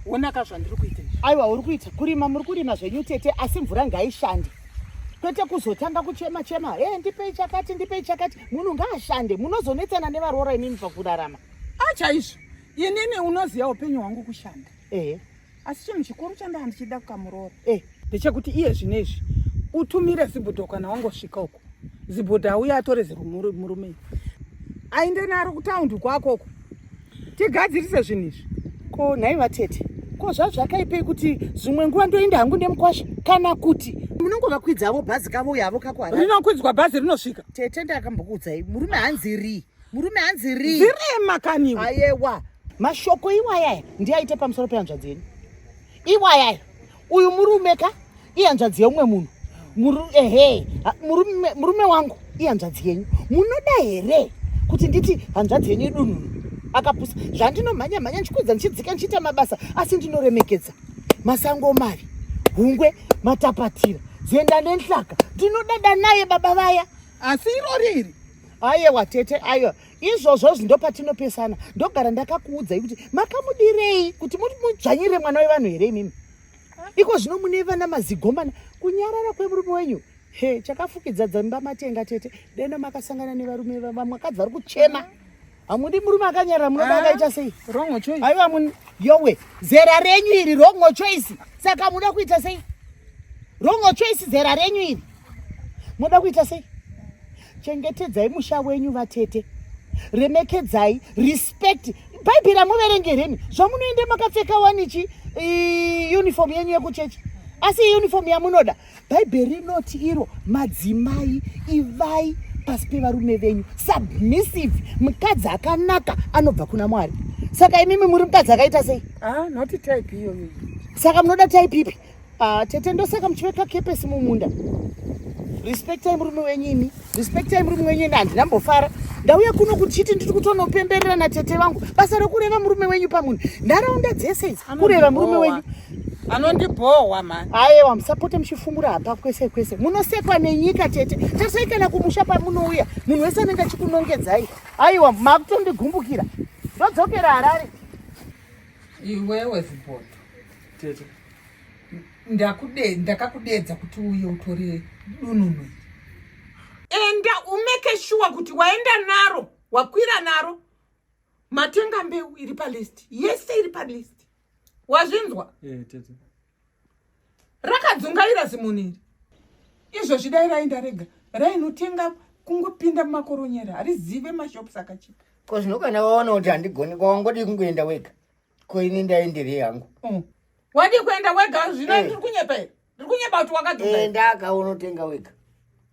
Onaka zvandiri kuita. Aiwa, uri kuita kurima, muri kurima zvenyu tete, asi mvura ngaishande. Kwete kuzotanga kuchema chema, ndipei chakati, munhu ngaashande, munozonetsana nevaroora inini pakurarama. Chaizvo, inini unoziva upenyu hwangu kushanda. Asi chinhu chikuru chandanga ndichida kukamuroora. Ndechekuti iye zvinezvi utumire zibhodha kana wangosvika uko. Zibhodha auya atore murume. Ainde naro kutaundi kwakoko. Tigadzirise zvinhu izvi. Ko nhaiwa tete. Ko zvakaipei kuti zvimwe nguva ndoenda hangu nemukwasha kana kuti munongovakwidzawo bhazi kavo yavo kakwara. Rinokwidzwa bhazi rinosvika. Tete ndakambokuudzai murume hanziri. Zvirema kaniwe. Ayewa. Mashoko iwaya ndiaite pamusoro pehanzvadzi yenyu. Iwaya. Uyu murume ka ihanzvadzi yeumwe munhu. Murume wangu ihanzvadzi yenyu. Munoda here kuti nditi hanzvadzi yenyu idununu? Akapusa zvandinomhanya ndichikwidza ndichidzika ndichiita mabasa asi ndinoremekedza masango mari hungwe matapatira zienda nenhlaka ndinodada naye baba vaya asi iroriri. Ayewa tete ayo izvozvo zvindopatinopesana ndogara ndakakuudzai kuti makamudirei kuti mudzvanyire mwana wevanhu here imimi iko zvino mune vana mazigomana kunyarara kwemurume wenyu chakafukidza dzamba matenga tete deno makasangana nevarume vamwakadzi vari kuchema. Amudi murume akanyarara munoda akaita sei? Wrong choice. Aiwa yowe zera renyu iri wrong choice. Saka muda kuita sei? Wrong choice zera renyu iri. Muda kuita sei? Chengetedzai musha wenyu vatete. Remekedzai, respect. Bhaibheri muverengereni. Zvamunoende makapfeka wanichi uniform yenyu yekuchechi. Asi uniform yamunoda. Bhaibheri rinoti iro madzimai ivai pasi pevarume venyu, submissive, mukadzi akanaka anobva kuna Mwari. Saka imimi muri mukadzi akaita sei? Not type iyo. Saka munoda type ipi? Tete ndosaka muchipfeka kepesi mumunda. Respectai murume wenyu imi, respectai murume wenyu ndandinambofara. Ndauya kuno kuchiti ndiri kutonopemberera na tete vangu. Basa rokureva murume wenyu pamunhu. Nharaunda dzese idzi kureva murume wenyu. Anondibohwa man. Ayewa musapote muchifumura hapa kwese. Munosekwa nenyika tete. Tasai kana kumusha pamunouya. Munhu wese anenge achikunongedzai. Ayewa makutondigumbukia. Ndodzokera Harare. Iwewe zibhodha. Tete. Ndakakudedza kuti uye utore dununu. Enda umeke sure kuti waenda naro, wakwira naro. Matenga mbeu iri palist. Yese iri palist. Wazvinzwa? Tete. Rakadzungaira zimuniri. Izvo zvidai raenda rega. Rainotenga kungopinda mumakoronyera. Harizive mashops akachipa. Ko zvino kana waona kuti handigoni kwawangodi kungoenda wega. Ko ini ndaenderei hangu. Wadi kuenda wega zvino ndiri kunyepa here. Ndiri kunyepa kuti wakadhunga. Ndakaunotenga wega.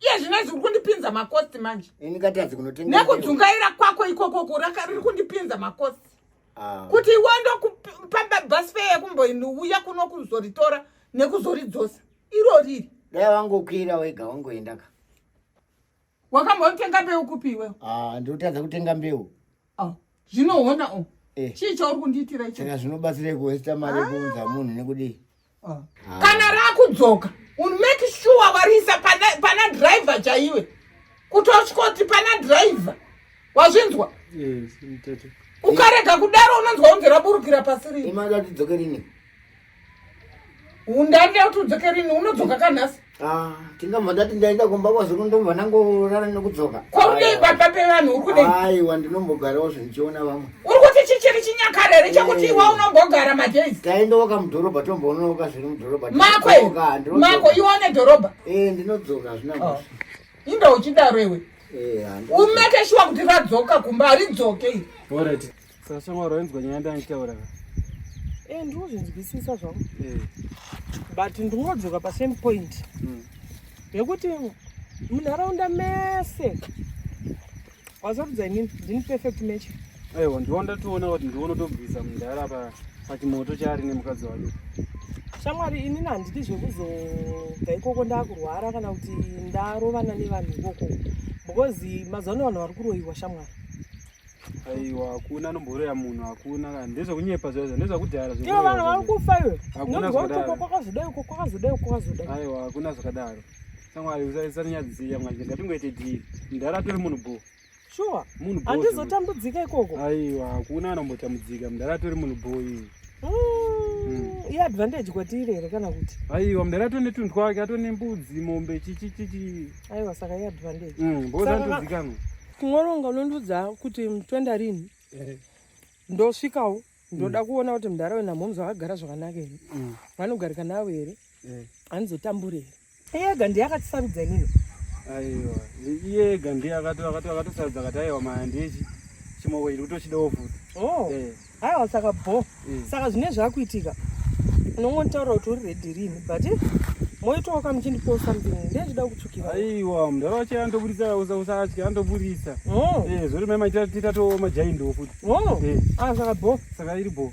Iye zvinozi uri kundipinza makosti manje. Ini katadzi kunotenga. Nekudzungaira kwako ikoko riri kundipinza makosti. Kuti iwondo kupamba bus fare yekumboiuya kuno kuzoritora nekuzoridzosa. Iro riri. Dai wangokwira wega wangoenda ka. Wakambotenga mbeu kupi iwewe? Ndotadza kutenga mbeu. Zvinoona chii chauri kundiitira icho? Saka zvinobatsira kuwesta mari kuunza munhu nekudii. Kana rakudzoka, make sure warisa pana driver chaiwe. Kutosvika pana driver. Wazvinzwa? Yes, tete. Ukarega kudaro unonzwa unzi raburukira pasiri. Imada tidzoke rini? Undanda kuti udzoke rini unodzoka kanhasi. Tingamboda kuti ndaenda kumba kwazokundomva nangorara nekudzoka. Kwaudei baba pevanhu uri kudei? Aiwa ndinombogarawo zvindichiona vamwe. Uri kuti chichiri chinyakarere chakuti iwe unombogara madays. Taendoka mudhorobha tomboonoka zviri mudhorobha. Mako ione dhorobha. Ndinodzoka zvina mhosva. Inda uchidaro iwe. Umeke sure kuti radzoka kumba haridzoke. Alright. Saka shamwari wainzwa nyaya ndanditaura. Ndinozvinzwisisa zvangu. But ndinodzoka pasame point. Yekuti munharaunda mese wazarudza inini ndini perfect match. Aiwa ndiwanda toona kuti ndione tobvisa mundara pachimoto chaari nemukadzi wake. Shamwari inini handidi zvekuzobva ikoko ndakurwara kana kuti ndarovana nevanhu ikoko. Because mazano vanhu vari kuroyiwa Shamwari. Aiwa, hakuna nomboreya munhu, hakuna. Ndezvekunyepa zvazvo, ndezvekudhara zvekuroyiwa. Ivo vanhu vari kufa iwe. Hakuna zvakadaro. Kwakazodai. Aiwa, hakuna zvakadaro. Shamwari usanyadzisa mwanje, ngatingoite dhiri. Mudhara tori munhu bo. Sure. Munhu bo. Handizotambudzika ikoko. Aiwa, hakuna anombotambudzika. Mudhara tori munhu bo iyi. Iadvantage kwatiri here kana kuti? Aiwa, mudhara atone tunhu twake, atone mbudzi, mombe, chichichichi. Aiwa, saka iadvantage. Mbodandodzikamwe. Kunoronga unondudza kuti mutwenda rini ndosvikawo ndoda kuona kuti mundaraunda mhomza vakagara zvakanaka here, vanogarika navo here, hanizotambure here. Iyega ndiye akatisarudza inini. Aiwa, iyega ndiye akatosarudza akati aiwa mahandechi chimoko iri kutochidawo futi. Aiwa, saka saka zvine zvakuitika unongotaura kuti uri redhi rini, but moitoka muchindipo something ndechida kutsukira. Aiwa, mundaro wacho andoburisa usatya andoburisa. Zvori mema titato majaindo futi. Saka iri bo.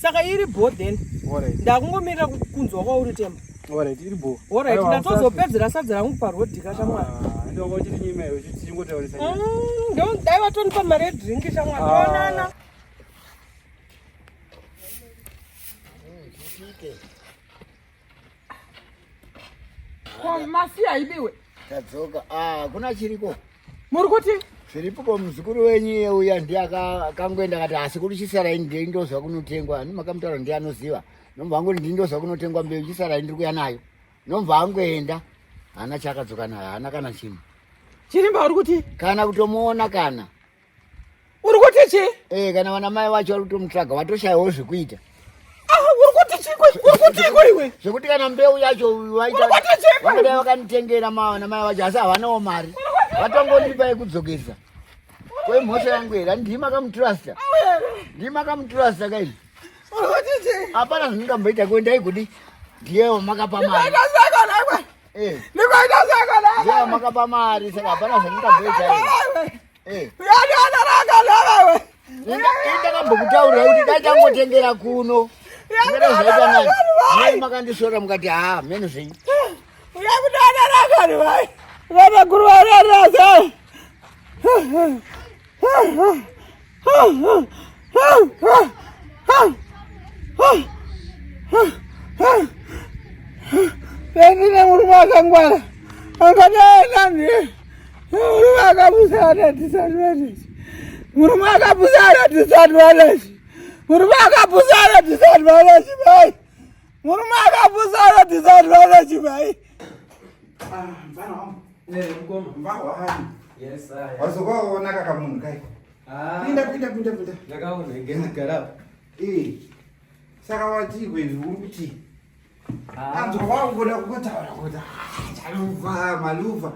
Saka iri bo then. Alright. Ndakungomirira kunzwa kwauri temba. Alright, iri bo. Alright, ndatozopedzera sadza rangu parodhika Shamwari. Ndongo chiri nyima iyo chichingotaurisa. Ndio dai vatonipa mari yedrinki Shamwari. Tonana. Masi haidiwe. Tadzoka. Kuna chiriko. Muri kuti? Zviripo muzukuru wenyu uya ndiye akangoenda akati asi kuti chisara ndiye ndozva kunotengwa. Makamutaura ndiye anoziva. Nomva angoti ndindozva kunotengwa mbeu chisara ndiri kuya nayo. Nomva angoenda. Hana chakadzoka nayo, hana kana chinhu. Chirimba uri kuti? Kana kutomuona kana. Uri kuti chi? Kana vana mai vacho vari kutomutsvaga watoshayawo zvekuita. Zvekuti kana mbeu yacho vaita vakadai vakanitengera vana mai vacho asi havanawo mari vatongondipa yekudzokesa kwemhosva yangu here ndimakamutrasta kaini hapana zvandingamboita kuendai kudi ndiyewo makapa mari ndiyewo makapa mari saka hapana zvandingamboita indakambokutaurira kuti dachangotengera kuno zvaita nani mai makandisora mukati meno zvenyu yakudana vai vana guru vararaza venine murume akangwara angadaenani murume akabusana tisadvanesi murume akabusana tisadvanesi murume akabusana tisadvanesi vai murume akabusana tisadvanesi vai. Mfano wangu. Mkoma. Mbao hani. Yes, I. Wazokuona kaka munhu kai. Pinda. Ndakaona ngeni garaba. Saka watigwe uri kuti. Anzwa wangoda kutaura kuti chaluva maluva.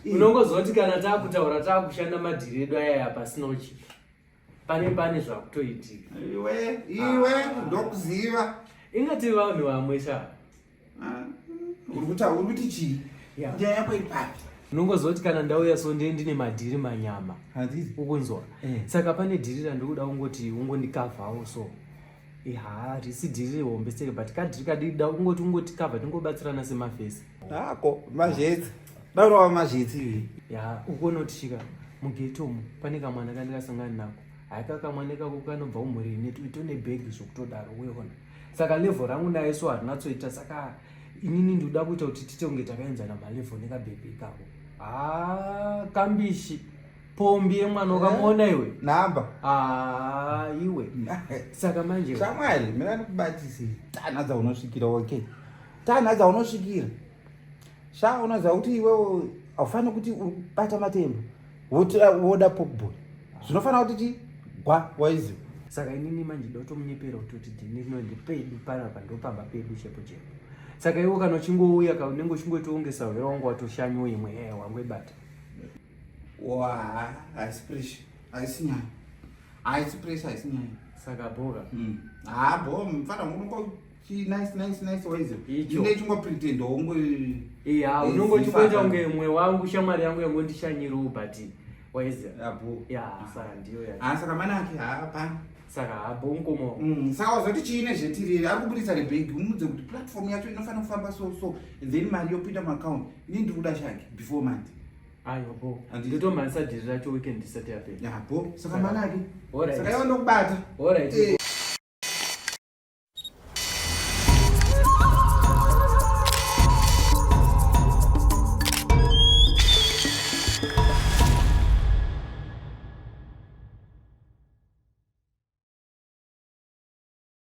Unongozoti kana takutaura takushanda madhiredo aya pasina uchi. Pane zvakutoitika. Iwe ndokuziva. Ingati vanhu vamwe sha. Uri kuti chi? Njaya yako iri papi? Unongozoti kana ndauya so ndine madhiri manyama. Hadizi. Ukunzwa. Saka pane dhiri randikuda ungondikavhawo so. Risi dhiri hombe seke but kadhiri kadida ungotikavha tingobatsirana semafesi. Hako mazhetsi. Daura mazhetsi. Ya, ukonotisvika mugetomo pane kamwana kandikasangana nako. Akakamwana kako kanobva umurini tone bhegi zvokutodaro weona. Saka level rangu naye so harinatsoita saka inini ndoda kuita kuti tite unge takaenzana malevel nekabhebhi kako. Kambishi pombi yemwana ukamuona iwe namba iwe saka manje Shamwari mina ndikubatisi tana dzaunosvikira okay tana dzaunosvikira unoziva kuti iwewe haufani kuti ubata matemba woda popboy zvinofanira kuti chi gwa waiziva saka inini manje ndotomunyepera kuti ndinopedu panapa ndopamba pedu chepo saka iwe kana uchingouya kaunenge uchingoita unge sauri wangu watoshanyiwa imwe wangwebata haisi nyaya saka bhoga bo mfana nice waiziva ine chingopretend unongochikuita unge mwe wangu shamwari yangu yangondishanyirawo but waiziya abo ya saka ndiyo ya saka manake hapana saka habo unkomo saka wazoti chiine zvetiriri ari kubudisa rebhegi umudze kuti platform yacho inofanira kufamba so then mari yopinda muaccount ini ndiri kuda shake before month ayo bo nditomanisa dhiri racho weekend isati yapera yabo saka manake Alright. saka iwa ndokubata Alright.